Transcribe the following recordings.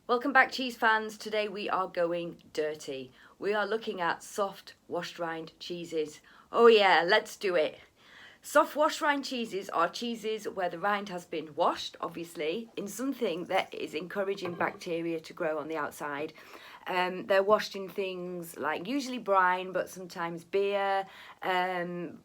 Welcome back, cheese fans. Today we are going dirty. We are looking at soft washed rind cheeses. Oh yeah, let's do it. Soft washed rind cheeses are cheeses where the rind has been washed, obviously, in something that is encouraging bacteria to grow on the outside. They're washed in things like usually brine, but sometimes beer,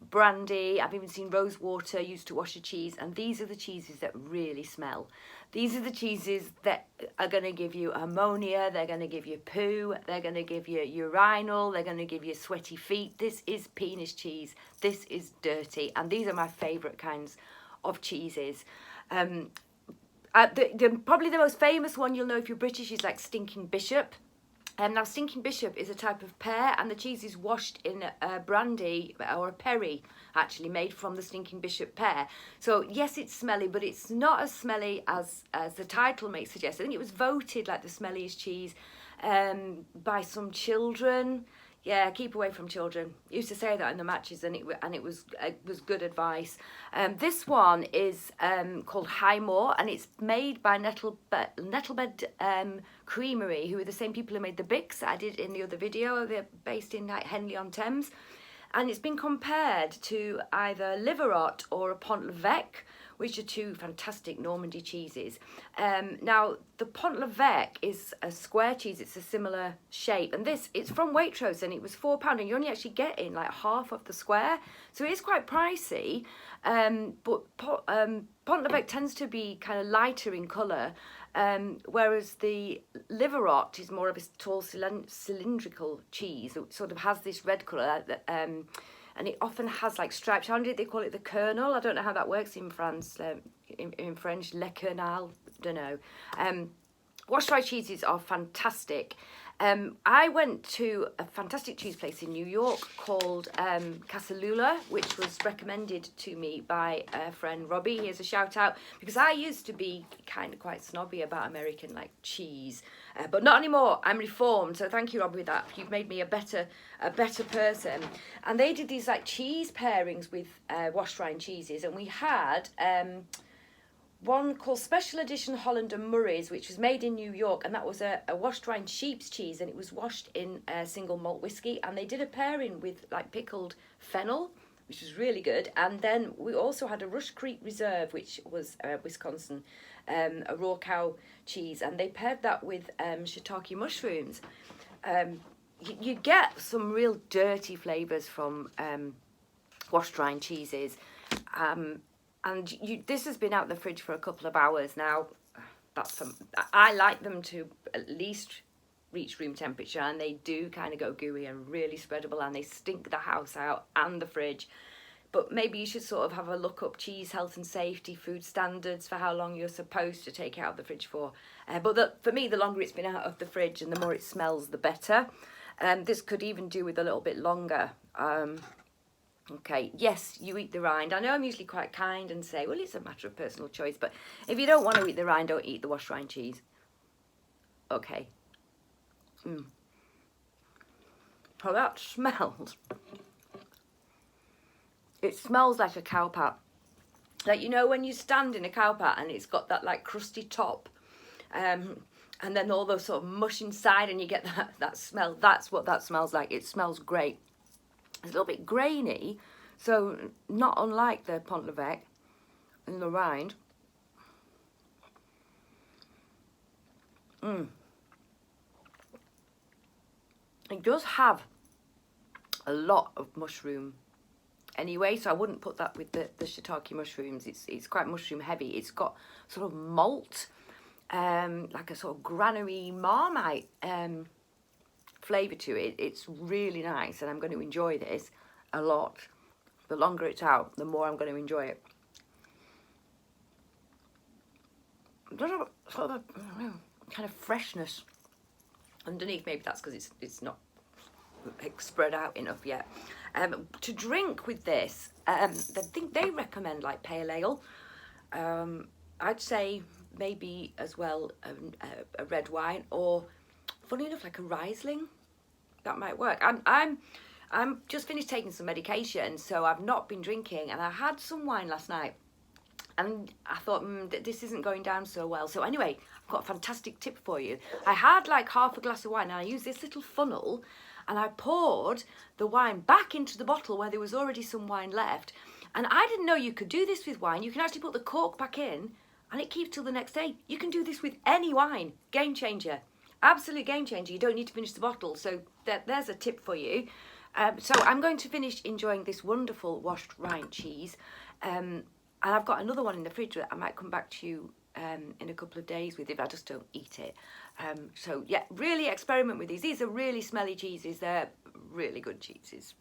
brandy. I've even seen rose water used to wash a cheese, and these are the cheeses that really smell. These are the cheeses that are going to give you ammonia, they're going to give you poo, they're going to give you urinal, they're going to give you sweaty feet. This is penis cheese, this is dirty, and these are my favourite kinds of cheeses. Probably the most famous one you'll know if you're British is like Stinking Bishop. Now, Stinking Bishop is a type of pear, and the cheese is washed in a brandy or a perry, actually made from the Stinking Bishop pear. So yes, it's smelly, but it's not as smelly as the title may suggest. I think it was voted like the smelliest cheese by some children. Yeah, keep away from children. Used to say that in the matches, and it was good advice. This one is called Highmore, and it's made by Nettlebed Creamery, who are the same people who made the Bix that I did in the other video. They're based in like Henley-on-Thames, and it's been compared to either Liverot or a Pont l'Evêque, which are two fantastic Normandy cheeses. Now, the Pont l'Evêque is a square cheese. It's a similar shape. And it's from Waitrose, and it was £4. And you're only actually getting like half of the square. So it is quite pricey. But Pont l'Evêque tends to be kind of lighter in colour. Whereas the Liverot is more of a tall cylindrical cheese. It sort of has this red colour and it often has like stripes around it. They call it the kernel. I don't know how that works in France. In French, le kernel. Don't know. Washed rind cheeses are fantastic. I went to a fantastic cheese place in New York called Casalula, which was recommended to me by a friend Robbie. Here's a shout out, because I used to be kind of quite snobby about American like cheese, but not anymore. I'm reformed, so thank you, Robbie, with that. You've made me a better person. And they did these like cheese pairings with washed rind cheeses, and we had one called Special Edition Holland and Murray's, which was made in New York, and that was a washed rind sheep's cheese, and it was washed in single malt whiskey, and they did a pairing with like pickled fennel, which was really good. And then we also had a Rush Creek Reserve, which was Wisconsin, a raw cow cheese, and they paired that with shiitake mushrooms. You get some real dirty flavours from washed rind cheeses. And this has been out the fridge for a couple of hours now. I like them to at least reach room temperature, and they do kind of go gooey and really spreadable, and they stink the house out and the fridge. But maybe you should sort of have a look up cheese health and safety, food standards for how long you're supposed to take it out of the fridge for. For me, the longer it's been out of the fridge and the more it smells, the better. This could even do with a little bit longer. Okay, yes, you eat the rind. I know I'm usually quite kind and say, well, it's a matter of personal choice, but if you don't want to eat the rind, don't eat the washed rind cheese. Okay. Oh, that smells. It smells like a cow pat. Like, you know, when you stand in a cow pat and it's got that like crusty top, and then all the sort of mush inside, and you get that smell. That's what that smells like. It smells great. It's a little bit grainy, so not unlike the Pont l'Evêque and the rind. It does have a lot of mushroom anyway, so I wouldn't put that with the shiitake mushrooms. It's quite mushroom heavy. It's got sort of malt, like a sort of granary marmite flavour to it. It's really nice, and I'm going to enjoy this a lot. The longer it's out, the more I'm going to enjoy it. There's a sort of a kind of freshness underneath. Maybe that's because it's not spread out enough yet. To drink with this, I think they recommend like pale ale. I'd say maybe as well a red wine, or funny enough, like a Riesling. That might work. I'm just finished taking some medication, so I've not been drinking, and I had some wine last night, And I thought, this isn't going down so well. So anyway, I've got a fantastic tip for you. I had like half a glass of wine, and I used this little funnel, and I poured the wine back into the bottle where there was already some wine left. And I didn't know you could do this with wine. You can actually put the cork back in, and it keeps till the next day. You can do this with any wine. Game changer. Absolute game changer. You don't need to finish the bottle. So there's a tip for you. So I'm going to finish enjoying this wonderful washed rind cheese. And I've got another one in the fridge that I might come back to you in a couple of days with if I just don't eat it. So yeah, really experiment with these. These are really smelly cheeses. They're really good cheeses.